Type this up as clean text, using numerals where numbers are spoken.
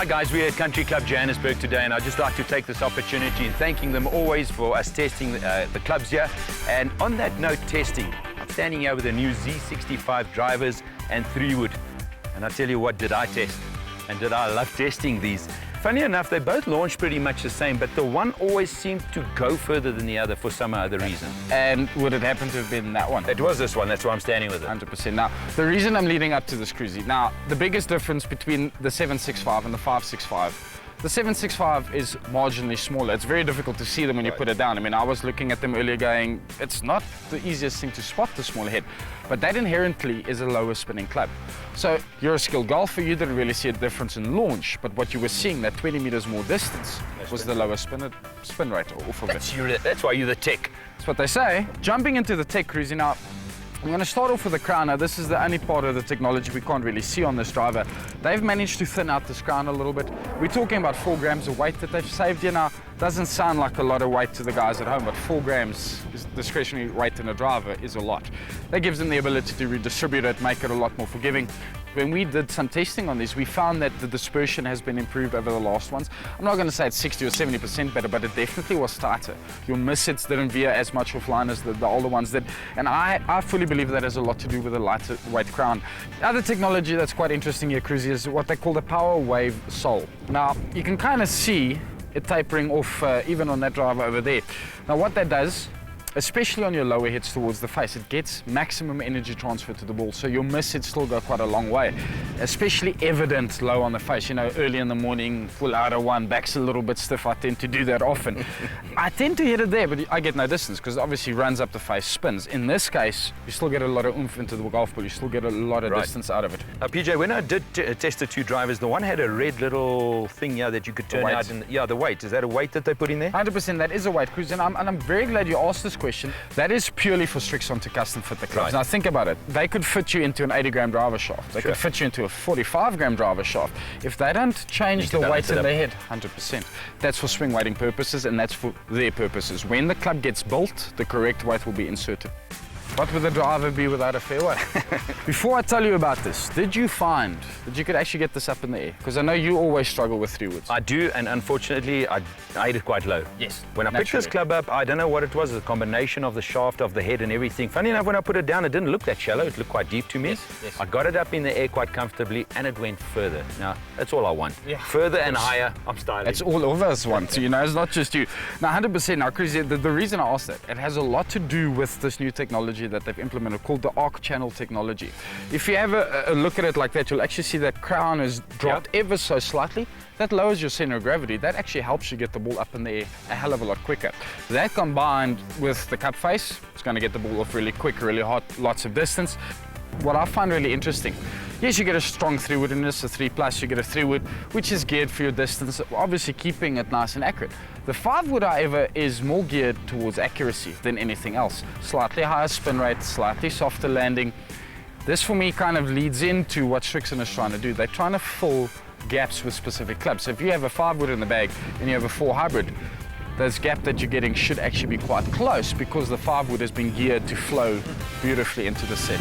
Hi guys, we're at Country Club Johannesburg today, and I'd just like to take this opportunity in thanking them always for us testing the clubs here. And on that note, testing, I'm standing here with the new Z-65 drivers and 3-wood. And I tell you what, did I test? And did I love testing these? Funny enough, they both launched pretty much the same, but the one always seemed to go further than the other for some other reason. And would it happen to have been that one? It was this one, that's why I'm standing with it. 100%. Now, the reason I'm leading up to this cruisy, now, the biggest difference between the 765 and the 565, the 765 is marginally smaller. It's very difficult to see them when you put it down. I mean, I was looking at them earlier going, it's not the easiest thing to spot the smaller head, but that inherently is a lower spinning club. So you're a skilled golfer, you didn't really see a difference in launch, but what you were seeing, that 20 meters more distance, was the lower spin rate off of it. That's why you're the tech. That's what they say. Jumping into the tech cruisy now, I'm going to start off with the crown. Now, this is the only part of the technology we can't really see on this driver. They've managed to thin out this crown a little bit. We're talking about 4 grams of weight that they've saved here now. Doesn't sound like a lot of weight to the guys at home, but 4 grams is discretionary weight in a driver is a lot. That gives them the ability to redistribute it, make it a lot more forgiving. When we did some testing on these, we found that the dispersion has been improved over the last ones. I'm not going to say it's 60 or 70% better, but it definitely was tighter. Your miss hits didn't veer as much offline as the older ones did, and I fully believe that has a lot to do with the lighter weight crown. The other technology that's quite interesting here, Cruisy, is what they call the power wave sole. Now, you can kind of see it tapering off even on that driver over there. Now, what that does, especially on your lower hits towards the face, it gets maximum energy transfer to the ball, so your miss hits still go quite a long way. Especially evident low on the face, you know, early in the morning, full out of one, back's a little bit stiff. I tend to do that often. I tend to hit it there, but I get no distance because it obviously runs up the face, spins. In this case, you still get a lot of oomph into the golf ball, you still get a lot of distance out of it. Now, PJ, when I did test the 2 drivers, the one had a red little thing here that you could turn out. And, yeah, the weight. Is that a weight that they put in there? 100%, that is a weight, Cruz, and I'm very glad you asked this question. That is purely for Srixon to custom fit the clubs. Now think about it. They could fit you into an 80-gram driver shaft. They could fit you into a 45-gram driver shaft. If they don't change the weight in their head, 100%. That's for swing weighting purposes, and that's for their purposes. When the club gets built, the correct weight will be inserted. What would the driver be without a fairway? Before I tell you about this, did you find that you could actually get this up in the air? Because I know you always struggle with 3-woods. I do, and unfortunately, I hit it quite low. Yes. When I picked this club up, I don't know what it was, a combination of the shaft, of the head and everything. Funny enough, when I put it down, it didn't look that shallow. It looked quite deep to me. Yes. I got it up in the air quite comfortably, and it went further. Now, that's all I want. Yeah. Further and higher, I'm styling. That's all of us want, you know, it's not just you. Now, 100%, now, Chris, the reason I asked that, it has a lot to do with this new technology that they've implemented called the arc channel technology. If you have a look at it like that, you'll actually see that crown is dropped ever so slightly. That lowers your center of gravity. That actually helps you get the ball up in the air a hell of a lot quicker. That combined with the cup face, it's going to get the ball off really quick, really hot, lots of distance. What I find really interesting, yes, you get a strong 3-wood in this, a 3+, you get a 3-wood, which is geared for your distance, obviously keeping it nice and accurate. The 5-wood, however, is more geared towards accuracy than anything else. Slightly higher spin rate, slightly softer landing. This, for me, kind of leads into what Srixon is trying to do. They're trying to fill gaps with specific clubs. So if you have a 5-wood in the bag and you have a 4 hybrid, this gap that you're getting should actually be quite close because the 5-wood has been geared to flow beautifully into the set.